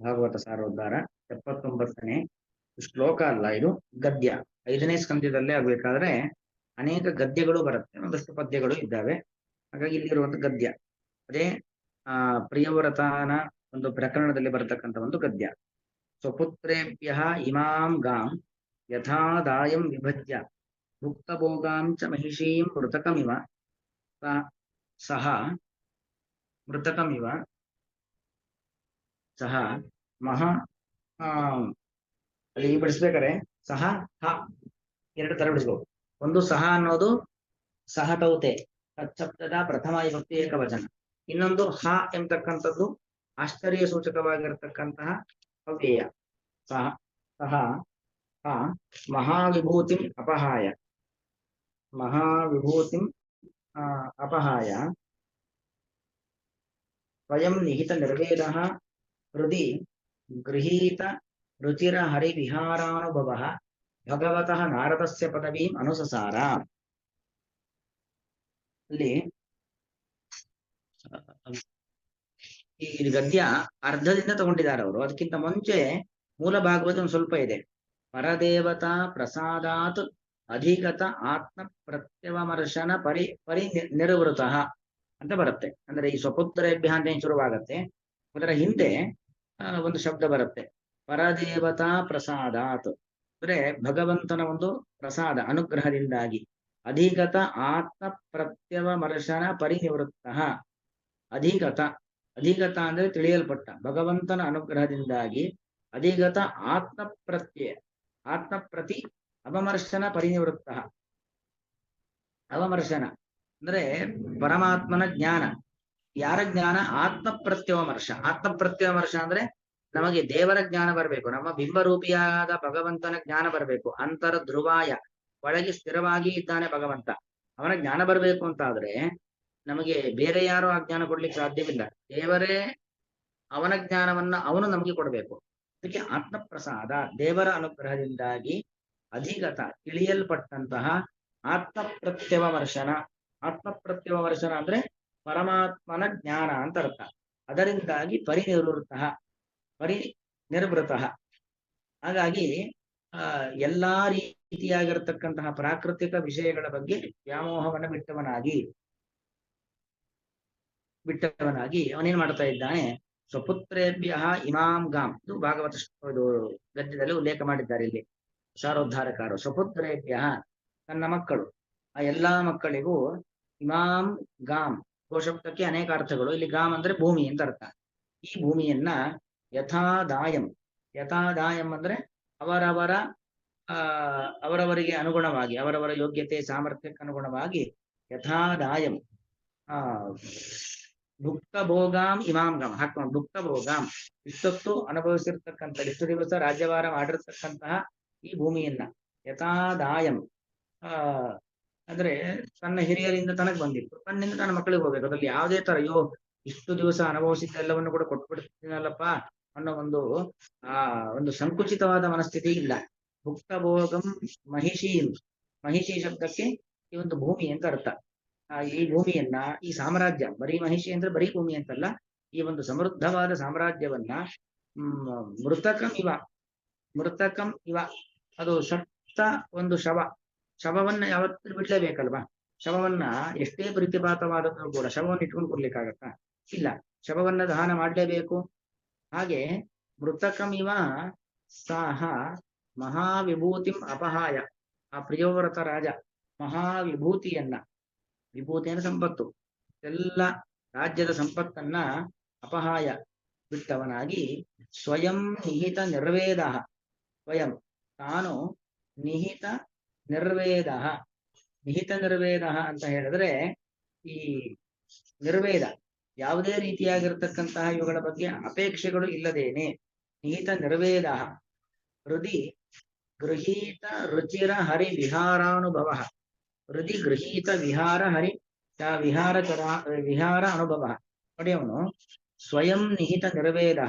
ಭಾಗವತ ಸಾರೋದ್ಧಾರ 79ನೇ ಶ್ಲೋಕ ಅಲ್ಲ, ಇದು ಗದ್ಯ. 5ನೇ ಸ್ಕಂದದಲ್ಲೇ ಆಗ್ಬೇಕಾದ್ರೆ ಅನೇಕ ಗದ್ಯಗಳು ಬರುತ್ತೆ, ಒಂದಷ್ಟು ಪದ್ಯಗಳು ಇದ್ದಾವೆ. ಹಾಗಾಗಿ ಇಲ್ಲಿರುವಂತ ಗದ್ಯ ಅದೇ ಪ್ರಿಯವ್ರತನ ಒಂದು ಪ್ರಕರಣದಲ್ಲಿ ಬರತಕ್ಕಂಥ ಒಂದು ಗದ್ಯ. ಸ್ವಪುತ್ರೇಭ್ಯ ಇಮಾಂ ಗಾಂ ಯಥಾದಾಯಂ ವಿಭಜ್ಯ ಭುಕ್ತಭೋಗಾಂ ಚ ಮಹಿಷೀಂ ಮೃತಕಮಿವ ಸಹ ಮಹಾ ಅಲ್ಲಿ ಬಿಡಿಸ್ಬೇಕಾರೆ ಸಹ ಹ ಎರಡು ತರ ಬಿಡಿಸ್ಬೇಕು. ಒಂದು ಸಹ ಅನ್ನೋದು ಸಹ ತೌತೆ ತತ್ಶಬ್ದದ ಪ್ರಥಮ ವಿಭಕ್ತಿ ಏಕವಚನ. ಇನ್ನೊಂದು ಹ ಎಂಬತಕ್ಕಂಥದ್ದು ಆಶ್ಚರ್ಯ ಸೂಚಕವಾಗಿರತಕ್ಕಂತಹ ಅವ್ಯಯ. ಸಹ ಸಹ ಹ ಮಹಾವಿಭೂತಿಂ ಅಪಹಾಯ ಸ್ವಯಂ ನಿಹಿತ ನಿರ್ವೇದಃ ಹೃದಿ ಗೃಹೀತ ರುಚಿರ ಹರಿವಿಹಾರಾನುಭವಃ ಭಗವತಃ ನಾರದಸ್ಯ ಪದವೀಂ ಅನುಸಸಾರ. ಅಲ್ಲಿ ಈ ಗದ್ಯ ಅರ್ಧದಿಂದ ತಗೊಂಡಿದ್ದಾರೆ ಅವರು. ಅದಕ್ಕಿಂತ ಮುಂಚೆ ಮೂಲ ಭಾಗವತ ಒಂದು ಸ್ವಲ್ಪ ಇದೆ. ಪರದೇವತಾ ಪ್ರಸಾದಾತ್ ಅಧಿಗತ ಆತ್ಮ ಪ್ರತ್ಯವಮರ್ಶನ ಪರಿ ನಿರ್ವೃತಃ ಅಂತ ಬರುತ್ತೆ. ಅಂದ್ರೆ ಈ ಸ್ವಪುತ್ರೇಭ್ಯ ಅಂತ ಏನ್ ಶುರುವಾಗತ್ತೆ, ಅದರ ಹಿಂದೆ ಒಂದು ಶಬ್ದ ಬರುತ್ತೆ, ಪರದೇವತಾ ಪ್ರಸಾದಾತ್. ಅಂದ್ರೆ ಭಗವಂತನ ಒಂದು ಪ್ರಸಾದ ಅನುಗ್ರಹದಿಂದಾಗಿ ಅಧಿಗತ ಆತ್ಮ ಪ್ರತ್ಯವಮರ್ಶನ ಪರಿನಿವೃತ್ತ. ಅಧಿಗತ ಅಂದ್ರೆ ತಿಳಿಯಲ್ಪಟ್ಟ, ಭಗವಂತನ ಅನುಗ್ರಹದಿಂದಾಗಿ ಅಧಿಗತ ಆತ್ಮ ಪ್ರತಿ ಅವಮರ್ಶನ ಪರಿನಿವೃತ್ತ. ಅವಮರ್ಶನ ಅಂದ್ರೆ ಪರಮಾತ್ಮನ ಜ್ಞಾನ. ಯಾರ ಜ್ಞಾನ? ಆತ್ಮ ಪ್ರತ್ಯವಮರ್ಶ ಅಂದ್ರೆ ನಮಗೆ ದೇವರ ಜ್ಞಾನ ಬರಬೇಕು, ನಮ್ಮ ಬಿಂಬರೂಪಿಯಾದ ಭಗವಂತನ ಜ್ಞಾನ ಬರಬೇಕು. ಅಂತರ ಧ್ರುವಾಯ, ಒಳಗೆ ಸ್ಥಿರವಾಗಿ ಇದ್ದಾನೆ ಭಗವಂತ, ಅವನ ಜ್ಞಾನ ಬರಬೇಕು ಅಂತ ಆದ್ರೆ ನಮಗೆ ಬೇರೆ ಯಾರು ಆ ಜ್ಞಾನ ಕೊಡ್ಲಿಕ್ಕೆ ಸಾಧ್ಯವಿಲ್ಲ. ದೇವರೇ ಅವನ ಜ್ಞಾನವನ್ನ ಅವನು ನಮಗೆ ಕೊಡಬೇಕು. ಅದಕ್ಕೆ ಆತ್ಮಪ್ರಸಾದ, ದೇವರ ಅನುಗ್ರಹದಿಂದಾಗಿ ಅಧಿಗತ ತಿಳಿಯಲ್ಪಟ್ಟಂತಹ ಆತ್ಮ ಪ್ರತ್ಯವಮರ್ಶನ ಅಂದ್ರೆ ಪರಮಾತ್ಮನ ಜ್ಞಾನ ಅಂತ ಅರ್ಥ. ಅದರಿಂದಾಗಿ ಪರಿನಿರ್ವೃತ. ಹಾಗಾಗಿ ಎಲ್ಲಾ ರೀತಿಯಾಗಿರತಕ್ಕಂತಹ ಪ್ರಾಕೃತಿಕ ವಿಷಯಗಳ ಬಗ್ಗೆ ವ್ಯಾಮೋಹವನ್ನು ಬಿಟ್ಟವನಾಗಿ ಅವನೇನ್ ಮಾಡ್ತಾ ಇದ್ದಾನೆ? ಸ್ವಪುತ್ರೇಭ್ಯ ಇಮಾಂ ಗಾಂ, ಇದು ಭಾಗವತ ಗದ್ಯದಲ್ಲಿ ಉಲ್ಲೇಖ ಮಾಡಿದ್ದಾರೆ ಇಲ್ಲಿ ಸಾರೋದ್ಧಾರಕಾರರು. ಸ್ವಪುತ್ರೇಭ್ಯ ತನ್ನ ಮಕ್ಕಳು, ಆ ಎಲ್ಲಾ ಮಕ್ಕಳಿಗೂ ಇಮಾಂ ಗಾಂ, ಗೋಶಬ್ದಕ್ಕೆ ಅನೇಕ ಅರ್ಥಗಳು. ಇಲ್ಲಿ ಗಾಂ ಅಂದ್ರೆ ಭೂಮಿ ಅಂತ ಅರ್ಥ. ಈ ಭೂಮಿಯನ್ನ ಯಥಾದಾಯಂ ಅಂದ್ರೆ ಅವರವರಿಗೆ ಅನುಗುಣವಾಗಿ, ಅವರವರ ಯೋಗ್ಯತೆ ಸಾಮರ್ಥ್ಯಕ್ಕೆ ಅನುಗುಣವಾಗಿ ಯಥಾದಾಯಂ ಭುಕ್ತ ಭೋಗಾಂ ಇಮಾಂ ಗಾಂ ಹಾಕೋಣ. ಭುಕ್ತ ಭೋಗಾಂ, ಇಷ್ಟೊತ್ತು ಅನುಭವಿಸಿರ್ತಕ್ಕಂಥ, ಇಷ್ಟು ದಿವಸ ರಾಜ್ಯಭಾರ ಮಾಡಿರ್ತಕ್ಕಂತಹ ಈ ಭೂಮಿಯನ್ನ ಯಥಾದಾಯಂ ಅಂದ್ರೆ ತನ್ನ ಹಿರಿಯರಿಂದ ತನಗೆ ಬಂದಿತ್ತು, ತನ್ನಿಂದ ತನ್ನ ಮಕ್ಕಳಿಗೆ ಹೋಗ್ಬೇಕು. ಅದ್ರಲ್ಲಿ ಯಾವುದೇ ತರ ಅಯ್ಯೋ ಇಷ್ಟು ದಿವಸ ಅನುಭವಿಸಿದ ಎಲ್ಲವನ್ನು ಕೂಡ ಕೊಟ್ಬಿಡ್ತೀನಲ್ಲಪ್ಪ ಅನ್ನೋ ಒಂದು ಸಂಕುಚಿತವಾದ ಮನಸ್ಥಿತಿ ಇಲ್ಲ. ಭುಕ್ತ ಭೋಗಂ ಮಹಿಷಿ ಶಬ್ದಕ್ಕೆ ಈ ಒಂದು ಭೂಮಿ ಅಂತ ಅರ್ಥ. ಈ ಭೂಮಿಯನ್ನ, ಈ ಸಾಮ್ರಾಜ್ಯ, ಬರೀ ಮಹಿಷಿ ಅಂದ್ರೆ ಬರೀ ಭೂಮಿ ಅಂತಲ್ಲ, ಈ ಒಂದು ಸಮೃದ್ಧವಾದ ಸಾಮ್ರಾಜ್ಯವನ್ನ ಮೃತಕಂ ಇವ ಅದು ಸತ್ತ ಒಂದು ಶವವನ್ನ ಯಾವತ್ತೂ ಬಿಡ್ಲೇಬೇಕಲ್ವಾ? ಶವವನ್ನ ಎಷ್ಟೇ ಪ್ರೀತಿಪಾತವಾದರೂ ಕೂಡ ಶವವನ್ನು ಇಟ್ಕೊಂಡು ಕೊಡ್ಲಿಕ್ಕಾಗತ್ತಾ? ಇಲ್ಲ, ಶವವನ್ನ ದಹನ ಮಾಡಲೇಬೇಕು. ಹಾಗೆ ಮೃತಕಂ ಇವ ಸಹ ಮಹಾವಿಭೂತಿಂ ಅಪಹಾಯ, ಆ ಪ್ರಿಯವ್ರತ ರಾಜ ಮಹಾವಿಭೂತಿಯನ್ನ, ವಿಭೂತಿಯನ್ನು ಸಂಪತ್ತು, ಎಲ್ಲ ರಾಜ್ಯದ ಸಂಪತ್ತನ್ನ ಅಪಹಾಯ ಬಿಟ್ಟವನಾಗಿ ಸ್ವಯಂ ನಿಹಿತ ನಿರ್ವೇದ, ಸ್ವಯಂ ತಾನು ನಿಹಿತ ನಿರ್ವೇದ ಅಂತ ಹೇಳಿದ್ರೆ ಈ ನಿರ್ವೇದ ಯಾವುದೇ ರೀತಿಯಾಗಿರ್ತಕ್ಕಂತಹ ಇವುಗಳ ಬಗ್ಗೆ ಅಪೇಕ್ಷೆಗಳು ಇಲ್ಲದೇನೆ ನಿಹಿತ ನಿರ್ವೇದ ಹೃದಿ ಗೃಹೀತ ರುಚಿರ ಹರಿ ವಿಹಾರಾನುಭವ. ಹೃದಿ ಗೃಹೀತ ವಿಹಾರ ಹರಿ ವಿಹಾರ ಅನುಭವ. ನೋಡಿ, ಅವನು ಸ್ವಯಂ ನಿಹಿತ ನಿರ್ವೇದ,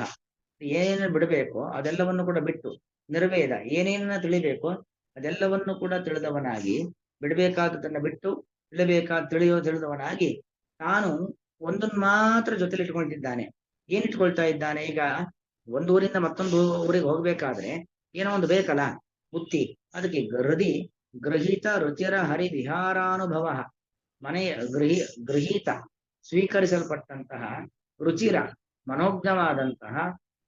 ಏನೇನು ಬಿಡಬೇಕೋ ಅದೆಲ್ಲವನ್ನು ಕೂಡ ಬಿಟ್ಟು, ನಿರ್ವೇದ ಏನೇನನ್ನ ತಿಳಿಬೇಕೋ ಅದೆಲ್ಲವನ್ನು ಕೂಡ ತಿಳಿದವನಾಗಿ, ಬಿಡಬೇಕಾದದನ್ನ ಬಿಟ್ಟು ತಿಳಿದವನಾಗಿ ತಾನು ಒಂದನ್ನು ಮಾತ್ರ ಜೊತೆಲಿ ಇಟ್ಕೊಳ್ತಿದ್ದಾನೆ. ಏನಿಟ್ಕೊಳ್ತಾ ಇದ್ದಾನೆ? ಈಗ ಒಂದು ಊರಿಂದ ಮತ್ತೊಂದು ಊರಿಗೆ ಹೋಗ್ಬೇಕಾದ್ರೆ ಏನೋ ಒಂದು ಬೇಕಲ್ಲ, ಬುತ್ತಿ. ಅದಕ್ಕೆ ಗೃಹೀತ ರುಚಿರ ಹರಿ ವಿಹಾರಾನುಭವ. ಮನೆಯ ಗೃಹೀತ ಸ್ವೀಕರಿಸಲ್ಪಟ್ಟಂತಹ ರುಚಿರ ಮನೋಜ್ಞವಾದಂತಹ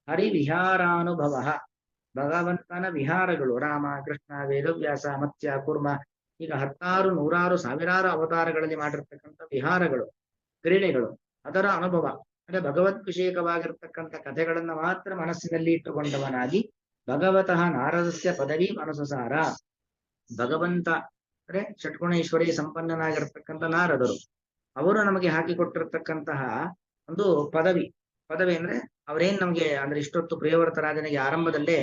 ಹರಿವಿಹಾರಾನುಭವ, ಭಗವಂತನ ವಿಹಾರಗಳು, ರಾಮ ಕೃಷ್ಣ ವೇದವ್ಯಾಸ ಮತ್ಸ್ಯ ಕೂರ್ಮ, ಈಗ ಹತ್ತಾರು ನೂರಾರು ಸಾವಿರಾರು ಅವತಾರಗಳಲ್ಲಿ ಮಾಡಿರ್ತಕ್ಕಂಥ ವಿಹಾರಗಳು, ಕ್ರೀಡೆಗಳು, ಅದರ ಅನುಭವ. ಅಂದ್ರೆ ಭಗವದ್ಭಿಷೇಕವಾಗಿರ್ತಕ್ಕಂಥ ಕಥೆಗಳನ್ನ ಮಾತ್ರ ಮನಸ್ಸಿನಲ್ಲಿ ಇಟ್ಟುಕೊಂಡವನಾಗಿ ಭಗವತಃ ನಾರದಸ್ಯ ಪದವಿ ಮನಸ್ಸುಸಾರ. ಭಗವಂತ ಅಂದ್ರೆ ಷಟ್ಗುಣೇಶ್ವರಿ ಸಂಪನ್ನನಾಗಿರ್ತಕ್ಕಂಥ ನಾರದರು ಅವರು ನಮಗೆ ಹಾಕಿಕೊಟ್ಟಿರ್ತಕ್ಕಂತಹ ಒಂದು ಪದವಿ. ಪದವಿ ಅಂದ್ರೆ ಅವರೇನ್ ನಮ್ಗೆ ಅಂದ್ರೆ ಇಷ್ಟೊತ್ತು ಪ್ರಿಯವರ್ತ ರಾಜನಿಗೆ ಆರಂಭದಲ್ಲೇ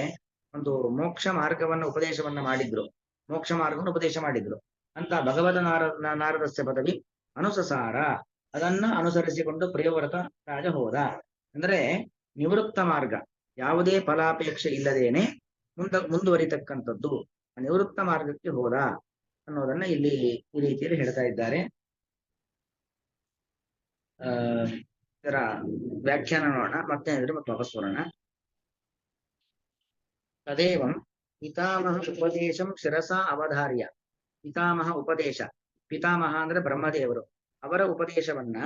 ಒಂದು ಮೋಕ್ಷ ಮಾರ್ಗವನ್ನ ಉಪದೇಶವನ್ನ ಮಾಡಿದ್ರು, ಮೋಕ್ಷ ಮಾರ್ಗವನ್ನು ಉಪದೇಶ ಮಾಡಿದ್ರು ಅಂತ ಭಗವತ ನಾರದಸ್ಯ ಪದವಿ ಅನುಸಸಾರ. ಅದನ್ನ ಅನುಸರಿಸಿಕೊಂಡು ಪ್ರಿಯವ್ರತ ರಾಜ ಹೋದ. ಅಂದ್ರೆ ನಿವೃತ್ತ ಮಾರ್ಗ, ಯಾವುದೇ ಫಲಾಪೇಕ್ಷೆ ಇಲ್ಲದೇನೆ ಮುಂದುವರಿತಕ್ಕಂಥದ್ದು ನಿವೃತ್ತ ಮಾರ್ಗಕ್ಕೆ ಹೋದ ಅನ್ನೋದನ್ನ ಇಲ್ಲಿ ಈ ರೀತಿಯಲ್ಲಿ ಹೇಳ್ತಾ ಇದ್ದಾರೆ. ಇದರ ವ್ಯಾಖ್ಯಾನ ನೋಡೋಣ, ಮತ್ತೆ ಮತ್ತೆ ವಾಪಸ್ ಬರೋಣ. ತದೇವಂ ಪಿತಾಮಹ ಉಪದೇಶಂ ಶಿರಸ ಅವಧಾರ್ಯ. ಪಿತಾಮಹ ಉಪದೇಶ, ಪಿತಾಮಹ ಅಂದ್ರೆ ಬ್ರಹ್ಮದೇವರು, ಅವರ ಉಪದೇಶವನ್ನ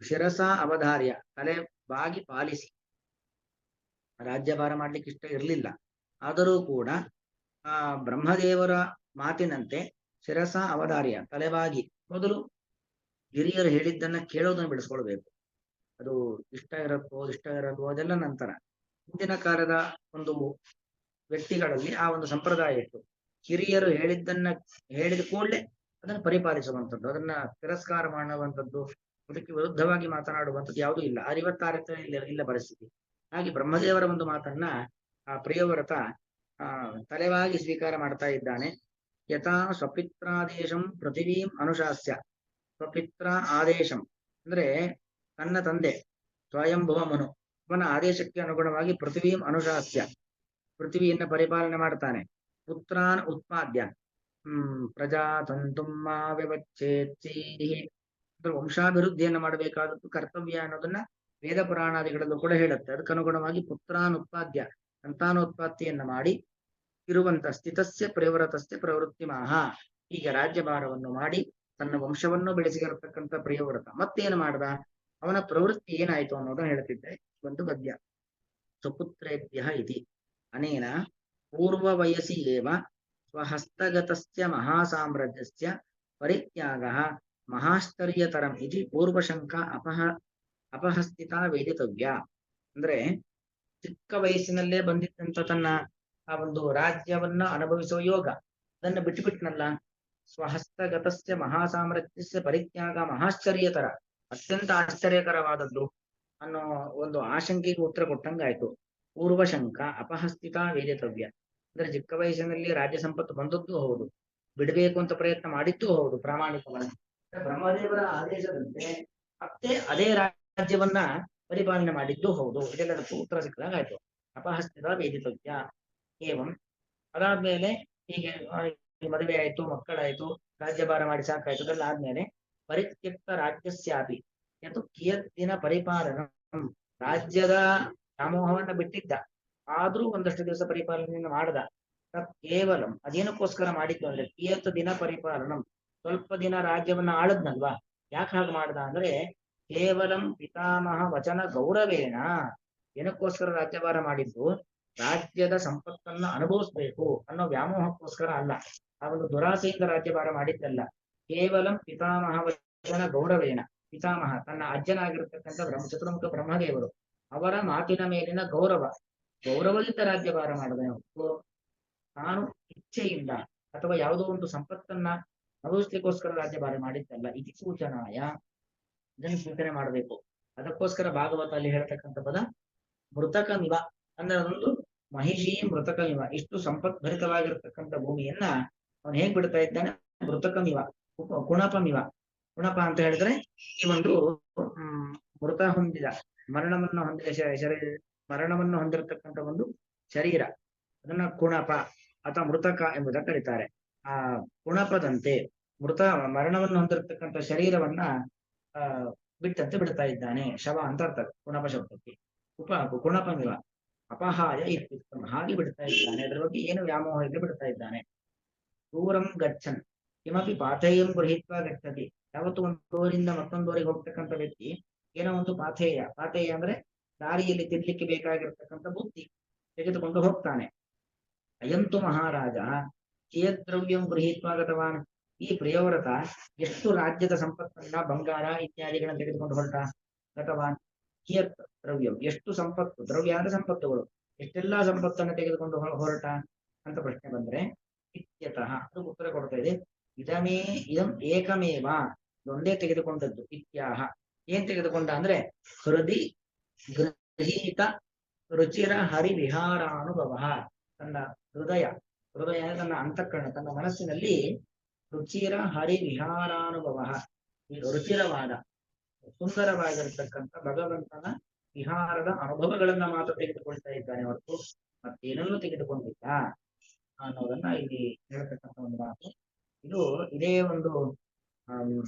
ಶಿರಸ ಅವಧಾರ್ಯ ತಲೆ ಬಾಗಿ ಪಾಲಿಸಿ. ರಾಜ್ಯಭಾರ ಮಾಡ್ಲಿಕ್ಕೆ ಇಷ್ಟ ಇರಲಿಲ್ಲ, ಆದರೂ ಕೂಡ ಆ ಬ್ರಹ್ಮದೇವರ ಮಾತಿನಂತೆ ಶಿರಸ ಅವಧಾರ್ಯ ತಲೆಬಾಗಿ, ಮೊದಲು ಹಿರಿಯರು ಹೇಳಿದ್ದನ್ನ ಕೇಳೋದನ್ನು ಬಿಡಿಸ್ಕೊಳ್ಬೇಕು. ಅದು ಇಷ್ಟ ಇರಲ್ವೋ ಅದೆಲ್ಲ ನಂತರ. ಹಿಂದಿನ ಕಾಲದ ಒಂದು ವ್ಯಕ್ತಿಗಳಲ್ಲಿ ಆ ಒಂದು ಸಂಪ್ರದಾಯ ಇತ್ತು. ಹಿರಿಯರು ಹೇಳಿದ ಕೂಡಲೇ ಅದನ್ನು ಪರಿಪಾಲಿಸುವಂಥದ್ದು, ಅದನ್ನ ತಿರಸ್ಕಾರ ಮಾಡುವಂಥದ್ದು, ಅದಕ್ಕೆ ವಿರುದ್ಧವಾಗಿ ಮಾತನಾಡುವಂಥದ್ದು ಯಾವುದೂ ಇಲ್ಲ. ಅರಿವತ್ತಾರಕ್ಕೆ ಇಲ್ಲ ಪರಿಸ್ಥಿತಿ. ಹಾಗೆ ಬ್ರಹ್ಮದೇವರ ಒಂದು ಮಾತನ್ನ ಆ ಪ್ರಿಯವ್ರತ ತಲೆವಾಗಿ ಸ್ವೀಕಾರ ಮಾಡ್ತಾ ಇದ್ದಾನೆ. ಯಥಾ ಸ್ವಪಿತ್ರಾದೇಶಂ ಪೃಥಿವೀಂ ಅನುಶಾಸ್ಯ. ಸ್ವಪಿತ್ರ ಆದೇಶಂ ಅಂದ್ರೆ ತನ್ನ ತಂದೆ ಸ್ವಯಂಭುವ ಮನು, ಅವನ ಆದೇಶಕ್ಕೆ ಅನುಗುಣವಾಗಿ ಪೃಥಿವೀಂ ಅನುಶಾಸ್ಯ, ಪೃಥ್ವಿಯನ್ನ ಪರಿಪಾಲನೆ ಮಾಡ್ತಾನೆ. ಪುತ್ರಾನ್ ಉತ್ಪಾದ್ಯ ಪ್ರಜಾತಂತುಂ ಮಾ ವ್ಯವಚ್ಛೇತ್ಸೀ. ವಂಶಾಭಿವೃದ್ಧಿಯನ್ನು ಮಾಡಬೇಕಾದದ್ದು ಕರ್ತವ್ಯ ಅನ್ನೋದನ್ನ ವೇದ ಪುರಾಣಾದಿಗಳಲ್ಲೂ ಕೂಡ ಹೇಳುತ್ತೆ. ಅದಕ್ಕನುಗುಣವಾಗಿ ಪುತ್ರಾನ್ ಉತ್ಪಾದ್ಯ, ಸಂತಾನೋತ್ಪತ್ತಿಯನ್ನ ಮಾಡಿ ಇರುವಂತ ಸ್ಥಿತಸ್ಯ ಪ್ರಿಯವ್ರತಸ್ಯ ಪ್ರವೃತ್ತಿ ಮಾಹ. ಈಗ ರಾಜ್ಯಭಾರವನ್ನು ಮಾಡಿ ತನ್ನ ವಂಶವನ್ನು ಬೆಳೆಸಿರತಕ್ಕಂಥ ಪ್ರಿಯವ್ರತ ಮತ್ತೇನು ಮಾಡ್ದ, ಅವನ ಪ್ರವೃತ್ತಿ ಏನಾಯ್ತು ಅನ್ನೋದನ್ನ ಹೇಳ್ತಿದ್ದೆ ಒಂದು ಗದ್ಯ. ಸುಪುತ್ರೇಭ್ಯ ಇತಿ ಅನೇನ ಪೂರ್ವ ವಯಸ್ಸಿ ಏವ ಸ್ವಹಸ್ತಗತಸ್ಯ ಮಹಾಸಾಮ್ರಾಜ್ಯಸ್ಯ ಪರಿತ್ಯಾಗ ಮಹಾಶ್ಚರ್ಯತರಂ ಇತಿ ಪೂರ್ವಶಂಕ ಅಪಹಸ್ತಿತ ವೇದಿತವ್ಯ. ಅಂದ್ರೆ ಚಿಕ್ಕ ವಯಸ್ಸಿನಲ್ಲೇ ಬಂದಿದ್ದಂತ ತನ್ನ ಆ ಒಂದು ರಾಜ್ಯವನ್ನ ಅನುಭವಿಸುವ ಯೋಗ ಅದನ್ನು ಬಿಟ್ಟುಬಿಟ್ನಲ್ಲ. ಸ್ವಹಸ್ತಗತಸ್ಯ ಮಹಾಸಾಮ್ರಾಜ್ಯಸ್ಯ ಪರಿತ್ಯಾಗ ಮಹಾಶ್ಚರ್ಯತರ, ಅತ್ಯಂತ ಆಶ್ಚರ್ಯಕರವಾದದ್ದು ಅನ್ನೋ ಒಂದು ಆಶಂಕೆಗೆ ಉತ್ತರ ಕೊಟ್ಟಂಗಾಯ್ತು. ಪೂರ್ವಶಂಕ ಅಪಹಸ್ತಿತ ವೇದಿತವ್ಯ. ಅಂದ್ರೆ ಚಿಕ್ಕ ವಯಸ್ಸಿನಲ್ಲಿ ರಾಜ್ಯ ಸಂಪತ್ತು ಬಂದದ್ದು ಹೌದು, ಬಿಡಬೇಕು ಅಂತ ಪ್ರಯತ್ನ ಮಾಡಿದ್ದು ಹೌದು ಪ್ರಾಮಾಣಿಕವಾಗಿ. ಬ್ರಹ್ಮದೇವರ ಆದೇಶದಂತೆ ಮತ್ತೆ ಅದೇ ರಾಜ್ಯವನ್ನ ಪರಿಪಾಲನೆ ಮಾಡಿದ್ದು ಹೌದು. ಇದೆಲ್ಲದಕ್ಕೂ ಉತ್ತರ ಸಿಕ್ಕದಾಗಾಯ್ತು. ಅಪಹಸ್ತಿತ ವೇದಿತವ್ಯ. ಏವಂ ಅದಾದ್ಮೇಲೆ ಹೀಗೆ ಮದುವೆ ಆಯ್ತು, ಮಕ್ಕಳಾಯ್ತು, ರಾಜ್ಯಭಾರ ಮಾಡಿ ಸಾಕಾಯ್ತು. ಅದೆಲ್ಲ ಆದ್ಮೇಲೆ ಪರಿತ್ಯಕ್ತ ರಾಜ್ಯಸ್ಯಾಪಿ ಯತು ಕಿಯತ್ ದಿನ ಪರಿಪಾಲನ. ರಾಜ್ಯದ ವ್ಯಾಮೋಹವನ್ನ ಬಿಟ್ಟಿದ್ದ, ಆದ್ರೂ ಒಂದಷ್ಟು ದಿವಸ ಪರಿಪಾಲನೆಯನ್ನು ಮಾಡದ. ಕೇವಲಂ ಅದೇನಕ್ಕೋಸ್ಕರ ಮಾಡಿದ್ದು ಅಂದ್ರೆ ಕಿಯತ್ ದಿನ ಪರಿಪಾಲನಂ, ಸ್ವಲ್ಪ ದಿನ ರಾಜ್ಯವನ್ನ ಆಳದ್ನಲ್ವಾ. ಯಾಕೆ ಹಾಗೆ ಮಾಡ್ದ ಅಂದ್ರೆ ಕೇವಲಂ ಪಿತಾಮಹ ವಚನ ಗೌರವೇಣ. ಏನಕ್ಕೋಸ್ಕರ ರಾಜ್ಯಭಾರ ಮಾಡಿದ್ದು, ರಾಜ್ಯದ ಸಂಪತ್ತನ್ನ ಅನುಭವಿಸ್ಬೇಕು ಅನ್ನೋ ವ್ಯಾಮೋಹಕ್ಕೋಸ್ಕರ ಅಲ್ಲ, ಆ ಒಂದು ದುರಾಸೆಯಿಂದ ರಾಜ್ಯಭಾರ ಮಾಡಿದ್ದಲ್ಲ. ಕೇವಲಂ ಪಿತಾಮಹ ವಚನ ಗೌರವೇಣ. ಪಿತಾಮಹ ತನ್ನ ಅಜ್ಜನಾಗಿರ್ತಕ್ಕಂಥ ಚತುರ್ಮುಖ ಬ್ರಹ್ಮದೇವರು ಅವರ ಮಾತಿನ ಮೇಲಿನ ಗೌರವದಿಂದ ರಾಜ್ಯಭಾರ ಮಾಡದೆ ಹೊತ್ತು ತಾನು ಇಚ್ಛೆಯಿಂದ ಅಥವಾ ಯಾವುದೋ ಒಂದು ಸಂಪತ್ತನ್ನ ಅನುಭವಿಸ್ಲಿಕ್ಕೋಸ್ಕರ ರಾಜ್ಯಭಾರ ಮಾಡಿದ್ದಲ್ಲ. ಇತಿ ಸೂಚನಾಯ, ಇದನ್ನು ಸೂಚನೆ ಮಾಡಬೇಕು. ಅದಕ್ಕೋಸ್ಕರ ಭಾಗವತ ಅಲ್ಲಿ ಹೇಳ್ತಕ್ಕಂಥ ಪದ ಮೃತಕಮಿವ ಅಂದ್ರೆ ಅದೊಂದು ಮಹಿಷಿ ಮೃತಕಮಿವ. ಇಷ್ಟು ಸಂಪದ್ಭರಿತವಾಗಿರ್ತಕ್ಕಂಥ ಭೂಮಿಯನ್ನ ಅವನು ಹೇಗ್ ಬಿಡ್ತಾ ಇದ್ದಾನೆ, ಮೃತಕಮಿವ, ಕುಣಪಮಿವ. ಕುಣಪ ಅಂತ ಹೇಳಿದ್ರೆ ಈ ಒಂದು ಮೃತ ಹೊಂದಿದ, ಮರಣವನ್ನು ಹೊಂದಿರತಕ್ಕಂಥ ಒಂದು ಶರೀರ, ಅದನ್ನ ಕುಣಪ ಅಥವಾ ಮೃತಕ ಎಂಬುದನ್ನು ಕರೀತಾರೆ. ಆ ಕುಣಪದಂತೆ ಮರಣವನ್ನು ಹೊಂದಿರತಕ್ಕಂಥ ಶರೀರವನ್ನ ಬಿಟ್ಟಂತೆ ಬಿಡ್ತಾ ಇದ್ದಾನೆ. ಶವ ಅಂತ ಅರ್ಥ ಕುಣಪ ಶಬ್ದಕ್ಕೆ. ಕುಣಪಮಿವ ಅಪಹಾಯ ಇತ್ಯುಕ್ತಂ, ಹಾಗೆ ಬಿಡ್ತಾ ಇದ್ದಾನೆ, ಅದರ ಬಗ್ಗೆ ಏನು ವ್ಯಾಮೋಹ ಇದ್ರೆ ಬಿಡ್ತಾ ಇದ್ದಾನೆ. ದೂರಂ ಗಚ್ಚನ್ ಕಿಮಪಿ ಪಾಥೇಯಂ ಗೃಹೀತ್ವಾ ಗಚ್ಚತಿ, ಯಾವತ್ತು ಒಂದು ಊರಿಂದ ಮತ್ತೊಂದು ಊರಿಗೆ ಹೋಗ್ತಕ್ಕಂಥ ವ್ಯಕ್ತಿ ಏನೋ ಒಂದು ಪಾಥೇಯ ಅಂದ್ರೆ ದಾರಿಯಲ್ಲಿ ತಿರ್ಲಿಕ್ಕೆ ಬೇಕಾಗಿರ್ತಕ್ಕಂಥ ಬುದ್ಧಿ ತೆಗೆದುಕೊಂಡು ಹೋಗ್ತಾನೆ. ಅಯಂತು ಮಹಾರಾಜ ಕಿಯದ್ದ್ರವ್ಯಂ ಗೃಹೀತ್ವಾ ಗತವಾನ್, ಈ ಪ್ರಿಯವ್ರತ ಎಷ್ಟು ರಾಜ್ಯದ ಸಂಪತ್ತನ್ನ, ಬಂಗಾರ ಇತ್ಯಾದಿಗಳನ್ನು ತೆಗೆದುಕೊಂಡು ಹೊರಟ. ಗತವಾನ್ ಕಿಯತ್ ದ್ರವ್ಯಂ, ಎಷ್ಟು ಸಂಪತ್ತು, ದ್ರವ್ಯ ಅಂದ್ರೆ ಸಂಪತ್ತುಗಳು, ಎಷ್ಟೆಲ್ಲಾ ಸಂಪತ್ತನ್ನು ತೆಗೆದುಕೊಂಡು ಹೊರಟ ಅಂತ ಪ್ರಶ್ನೆ ಬಂದ್ರೆ, ಇತ್ಯತಃ ಅದು ಉತ್ತರ ಕೊಡ್ತಾ ಇದೆ. ಇದಂ ಏಕಮೇವ, ಒಂದೇ ತೆಗೆದುಕೊಂಡದ್ದು. ಇತ್ಯಾಹ ಏನ್ ತೆಗೆದುಕೊಂಡ ಅಂದ್ರೆ, ಹೃದಯ ಗೃಹೀತ ರುಚಿರ ಹರಿ ವಿಹಾರಾನುಭವ, ತನ್ನ ಹೃದಯ ತನ್ನ ಅಂತಃಕರಣ, ತನ್ನ ಮನಸ್ಸಿನಲ್ಲಿ ರುಚಿರ ಹರಿ ವಿಹಾರಾನುಭವ, ರುಚಿರವಾದ ಸುಂದರವಾಗಿರತಕ್ಕಂಥ ಭಗವಂತನ ವಿಹಾರದ ಅನುಭವಗಳನ್ನ ಮಾತ್ರ ತೆಗೆದುಕೊಳ್ತಾ ಇದ್ದಾನೆ ಹೊರತು ಮತ್ತೇನನ್ನೂ ತೆಗೆದುಕೊಂಡಿಲ್ಲ ಅನ್ನೋದನ್ನ ಇಲ್ಲಿ ಹೇಳ್ತಕ್ಕಂಥ ಒಂದು ಮಾತು. ಇದೇ ಒಂದು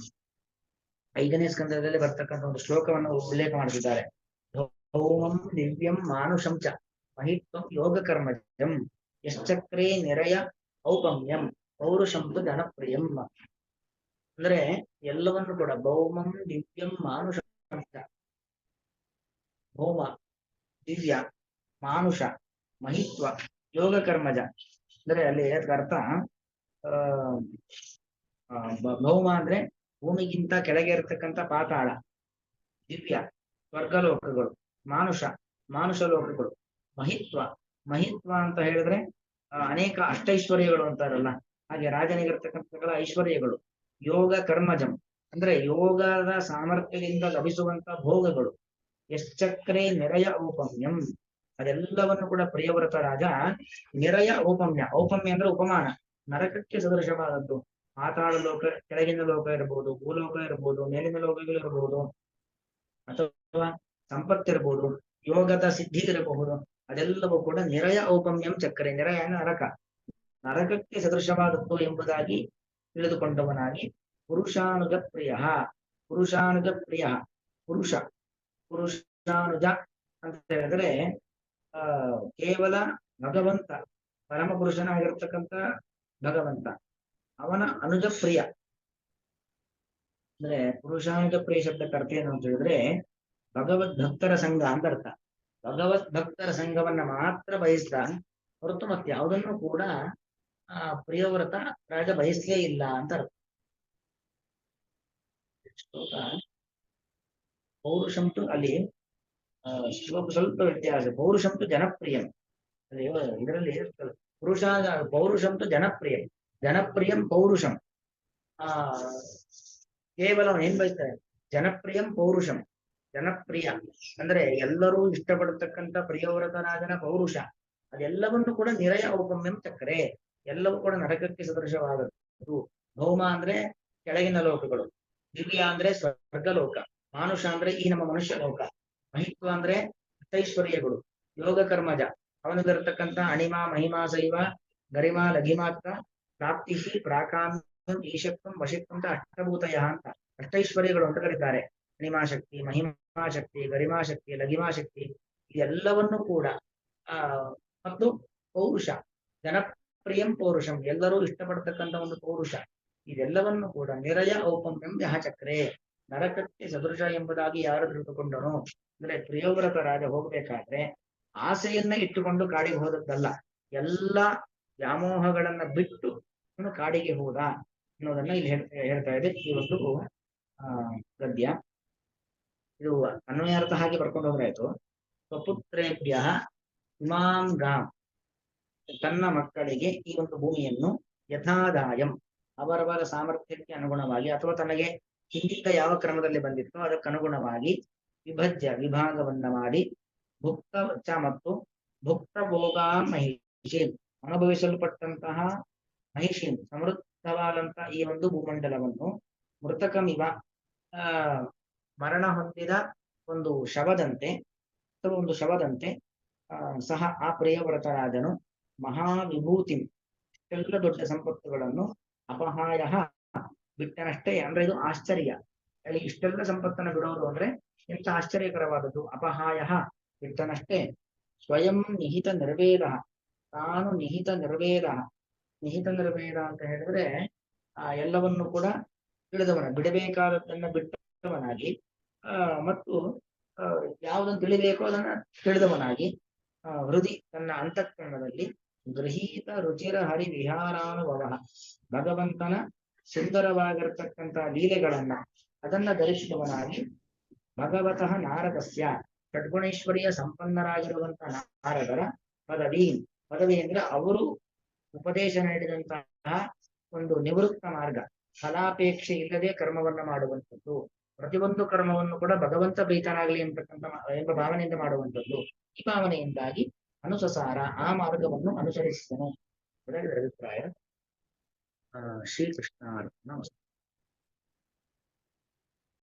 5ನೇ ಸ್ಕಂದದಲ್ಲಿ ಬರ್ತಕ್ಕಂಥ ಒಂದು ಶ್ಲೋಕವನ್ನು ಉಲ್ಲೇಖ ಮಾಡ್ತಿದ್ದಾರೆ. ಭೌಮಂ ದಿವ್ಯಂ ಮಾನುಷಂ ಚ ಮಹಿತ್ವಂ ಯೋಗ ಕರ್ಮಜಂ ಯಶ್ಚಕ್ರೇ ನಿರಯ ಔಪಮ್ಯಂ ಪೌರುಷಂ ತು ಜನಪ್ರಿಯಂ. ಅಂದ್ರೆ ಎಲ್ಲವನ್ನು ಕೂಡ ಭೌಮಂ ದಿವ್ಯಂ ಮಾನುಷಂ ಚ, ಭೌಮ ದಿವ್ಯ, ಮಾನುಷ ಮಹಿತ್ವ ಯೋಗ ಕರ್ಮಜ, ಅಂದ್ರೆ ಅಲ್ಲಿ ಅರ್ಥ ಭೌಮ ಅಂದ್ರೆ ಭೂಮಿಗಿಂತ ಕೆಳಗೆ ಇರತಕ್ಕಂಥ ಪಾತಾಳ, ದಿವ್ಯ ಸ್ವರ್ಗಲೋಕಗಳು, ಮಾನುಷ ಲೋಕಗಳು, ಮಹಿತ್ವ ಅಂತ ಹೇಳಿದ್ರೆ ಅನೇಕ ಅಷ್ಟೈಶ್ವರ್ಯಗಳು ಅಂತಾರಲ್ಲ, ಹಾಗೆ ರಾಜನಿಗಿರ್ತಕ್ಕಂಥ ಐಶ್ವರ್ಯಗಳು. ಯೋಗ ಕರ್ಮಜಂ ಅಂದ್ರೆ ಯೋಗದ ಸಾಮರ್ಥ್ಯದಿಂದ ಲಭಿಸುವಂತ ಭೋಗಗಳು. ಯಶ್ಚಕ್ರೇ ನಿರಯ ಔಪಮ್ಯಂ, ಅದೆಲ್ಲವನ್ನು ಕೂಡ ಪ್ರಿಯವ್ರತ ರಾಜ ನಿರಯ ಔಪಮ್ಯ ಅಂದ್ರೆ ಉಪಮಾನ, ನರಕಕ್ಕೆ ಸದೃಶವಾದದ್ದು. ಪಾತಾಳ ಲೋಕ, ಕೆಳಗಿನ ಲೋಕ ಇರಬಹುದು, ಭೂಲೋಕ ಇರಬಹುದು, ಮೇಲಿನ ಲೋಕಗಳು ಇರಬಹುದು, ಅಥವಾ ಸಂಪತ್ತಿರಬಹುದು, ಯೋಗದ ಸಿದ್ಧಿಗಿರಬಹುದು, ಅದೆಲ್ಲವೂ ಕೂಡ ನಿರಯ ಔಪಮ್ಯಂ ಚಕ್ರೆ, ನಿರಯ ನರಕಕ್ಕೆ ಸದೃಶವಾದದ್ದು ಎಂಬುದಾಗಿ ತಿಳಿದುಕೊಂಡವನಾಗಿ, ಪುರುಷಾನುಜ ಪ್ರಿಯ ಪುರುಷಾನುಜ ಅಂತ ಹೇಳಿದ್ರೆ ಕೇವಲ ಭಗವಂತ, ಪರಮ ಪುರುಷನಾಗಿರ್ತಕ್ಕಂಥ ಭಗವಂತ, ಅವನ ಅನುಜ ಪ್ರಿಯ. ಅಂದ್ರೆ ಪುರುಷಾನುಜ ಪ್ರಿಯ ಶಬ್ದಕ್ಕೆ ಅರ್ಥ ಏನು ಅಂತ ಹೇಳಿದ್ರೆ, ಭಗವದ್ ಭಕ್ತರ ಸಂಘ ಅಂತ ಅರ್ಥ. ಭಗವದ್ ಭಕ್ತರ ಸಂಘವನ್ನ ಮಾತ್ರ ಬಯಸ್ದ ಹೊರತು ಮತ್ತೆ ಯಾವುದನ್ನು ಕೂಡ ಪ್ರಿಯವ್ರತ ರಾಜ ಬಯಸಲೇ ಇಲ್ಲ ಅಂತ ಅರ್ಥ. ಶ್ಲೋಕ ಪೌರುಷಂತು ಅಲ್ಲಿ ಶ್ಲೋಕ ಸ್ವಲ್ಪ ವ್ಯತ್ಯಾಸ. ಪೌರುಷಂತು ಜನಪ್ರಿಯಂ, ಇದರಲ್ಲಿ ಪೌರುಷಂತು ಜನಪ್ರಿಯಂ ಪೌರುಷಂ. ಕೇವಲ ಅವನು ಏನ್ ಬಯಸ್ತಾರೆ, ಜನಪ್ರಿಯಂ ಪೌರುಷಂ, ಜನಪ್ರಿಯ ಅಂದ್ರೆ ಎಲ್ಲರೂ ಇಷ್ಟಪಡತಕ್ಕಂಥ ಪ್ರಿಯವ್ರತರಾಜನ ಪೌರುಷ, ಅದೆಲ್ಲವನ್ನು ಕೂಡ ನಿರಯ ಔಪಮ್ಯಂ ಚಕ್ರೆ, ಎಲ್ಲವೂ ಕೂಡ ನರಕಕ್ಕೆ ಸದೃಶವಾದದ್ದು. ಭೌಮ ಅಂದ್ರೆ ಕೆಳಗಿನ ಲೋಕಗಳು, ದಿವ್ಯ ಅಂದ್ರೆ ಸ್ವರ್ಗಲೋಕ, ಮಾನುಷ ಅಂದ್ರೆ ಈ ನಮ್ಮ ಮನುಷ್ಯ ಲೋಕ, ಮಹಿತ್ವ ಅಂದ್ರೆ ಅಷ್ಟೈಶ್ವರ್ಯಗಳು, ಯೋಗ ಕರ್ಮಜ ಅವನಿಗಿರತಕ್ಕಂಥ ಅಣಿಮಾ ಮಹಿಮಾ ಶೈವ ಗರಿಮಾ ಲಘಿಮಾತ್ರ ಪ್ರಾಪ್ತಿ ಪ್ರಾಕಾಮ್ಯಂ ಈಶತ್ವಂ ವಶಿತ್ವಂ ಅಷ್ಟಭೂತಯ ಅಂತ ಅಷ್ಟೈಶ್ವರ್ಯಗಳು ಅಂತ ಕರೀತಾರೆ. ಅಣಿಮಾಶಕ್ತಿ, ಮಹಿಮಾಶಕ್ತಿ, ಗರಿಮಾಶಕ್ತಿ, ಲಘಿಮಾಶಕ್ತಿ, ಇದೆಲ್ಲವನ್ನು ಕೂಡ ಮತ್ತು ಪೌರುಷ, ಜನಪ್ರಿಯಂ ಪೌರುಷಂ, ಎಲ್ಲರೂ ಇಷ್ಟಪಡ್ತಕ್ಕಂಥ ಒಂದು ಪೌರುಷ, ಇದೆಲ್ಲವನ್ನು ಕೂಡ ನಿರಯ ಔಪಮ್ಯಂ ಯಹ ಚಕ್ರೆ, ನರಕಕ್ಕೆ ಸದೃಶ ಎಂಬುದಾಗಿ ಯಾರು ತಿಳಿದುಕೊಂಡನು ಅಂದ್ರೆ ಪ್ರಿಯವ್ರತ ರಾಜ ಹೋಗ್ಬೇಕಾದ್ರೆ ಆಸೆಯನ್ನ ಇಟ್ಟುಕೊಂಡು ಕಾಡಿಗೆ ಹೋದದ್ದಲ್ಲ, ಎಲ್ಲ ವ್ಯಾಮೋಹಗಳನ್ನ ಬಿಟ್ಟು ಅವನು ಕಾಡಿಗೆ ಹೋದ ಅನ್ನೋದನ್ನ ಇಲ್ಲಿ ಹೇಳ್ತಾ ಇದೆ ಈ ಒಂದು ಗದ್ಯ. ಇದು ಅನ್ವಯಾರ್ಥ ಹಾಗೆ ಬರ್ಕೊಂಡು ಹೋದ್ರಾಯ್ತು. ಸ್ವಪುತ್ರೇಭ್ಯ ಇಮಾಂ ಗಾಂ, ತನ್ನ ಮಕ್ಕಳಿಗೆ ಈ ಒಂದು ಭೂಮಿಯನ್ನು ಯಥಾದಾಯಂ ಅವರವರ ಸಾಮರ್ಥ್ಯಕ್ಕೆ ಅನುಗುಣವಾಗಿ ಅಥವಾ ತನಗೆ ಹಿಂದಿದ್ದ ಯಾವ ಕ್ರಮದಲ್ಲಿ ಬಂದಿತ್ತೋ ಅದಕ್ಕನುಗುಣವಾಗಿ ವಿಭಾಗವನ್ನ ಮಾಡಿ, ಭುಕ್ತ ಚ ಮತ್ತು ಭುಕ್ತ ಭೋಗಾ ಮಹಿಷಿ, ಅನುಭವಿಸಲ್ಪಟ್ಟಂತಹ ಮಹಿಷಿ ಸಮೃದ್ಧವಾದಂತಹ ಈ ಒಂದು ಭೂಮಂಡಲವನ್ನು ಮೃತಕಮಿವ ಮರಣ ಹೊಂದಿದ ಒಂದು ಶವದಂತೆ ಅಥವಾ ಒಂದು ಶವದಂತೆ ಸಹ ಆ ಪ್ರಿಯವ್ರತರಾಜನು ಮಹಾವಿಭೂತಿ, ಇಷ್ಟೆಲ್ಲ ದೊಡ್ಡ ಸಂಪತ್ತುಗಳನ್ನು ಅಪಹಾಯ ಬಿಟ್ಟನಷ್ಟೇ. ಅಂದ್ರೆ ಇದು ಆಶ್ಚರ್ಯ, ಇಷ್ಟೆಲ್ಲ ಸಂಪತ್ತನ್ನು ಬಿಡೋದು ಅಂದ್ರೆ ಎಂತ ಆಶ್ಚರ್ಯಕರವಾದದ್ದು. ಅಪಹಾಯ ಬಿಟ್ಟನಷ್ಟೇ ಸ್ವಯಂ ನಿಹಿತ ನಿರ್ವೇದ, ತಾನು ನಿಹಿತ ನಿರ್ವೇದ. ನಿಹಿತ ನಿರ್ವೇದ ಅಂತ ಹೇಳಿದ್ರೆ ಎಲ್ಲವನ್ನು ಕೂಡ ತಿಳಿದವನ, ಬಿಡಬೇಕಾದದ್ದನ್ನ ಬಿಟ್ಟವನಾಗಿ ಮತ್ತು ಯಾವುದನ್ನು ತಿಳಿಬೇಕೋ ಅದನ್ನ ತಿಳಿದವನಾಗಿ ಹೃದಯ ತನ್ನ ಅಂತಃಕರಣದಲ್ಲಿ ಗೃಹೀತ ರುಚಿರ ಹರಿ ವಿಹಾರಾನುಭವ, ಭಗವಂತನ ಸುಂದರವಾಗಿರತಕ್ಕಂತಹ ಲೀಲೆಗಳನ್ನ ಅದನ್ನ ಧರಿಸಿದವನಾಗಿ ಭಗವತಃ ನಾರದಸ್ಯ, ಷಡ್ಗುಣೇಶ್ವರಿಯ ಸಂಪನ್ನರಾಗಿರುವಂತಹ ನಾರದರ ಪದವಿ. ಪದವಿ ಅಂದ್ರೆ ಅವರು ಉಪದೇಶ ನೀಡಿದಂತಹ ಒಂದು ನಿವೃತ್ತ ಮಾರ್ಗ, ಫಲಾಪೇಕ್ಷೆ ಇಲ್ಲದೆ ಕರ್ಮವನ್ನ ಮಾಡುವಂಥದ್ದು, ಪ್ರತಿಯೊಂದು ಕರ್ಮವನ್ನು ಕೂಡ ಭಗವಂತ ಪ್ರೀತನಾಗಲಿ ಎಂಬ ಭಾವನೆಯಿಂದ ಮಾಡುವಂಥದ್ದು. ಈ ಭಾವನೆಯಿಂದಾಗಿ ಅನುಸಸಾರ ಆ ಮಾರ್ಗವನ್ನು ಅನುಸರಿಸಿದನು. ಇದರ ಅಭಿಪ್ರಾಯ. ಶ್ರೀಕೃಷ್ಣ ನಮಸ್ತೆ.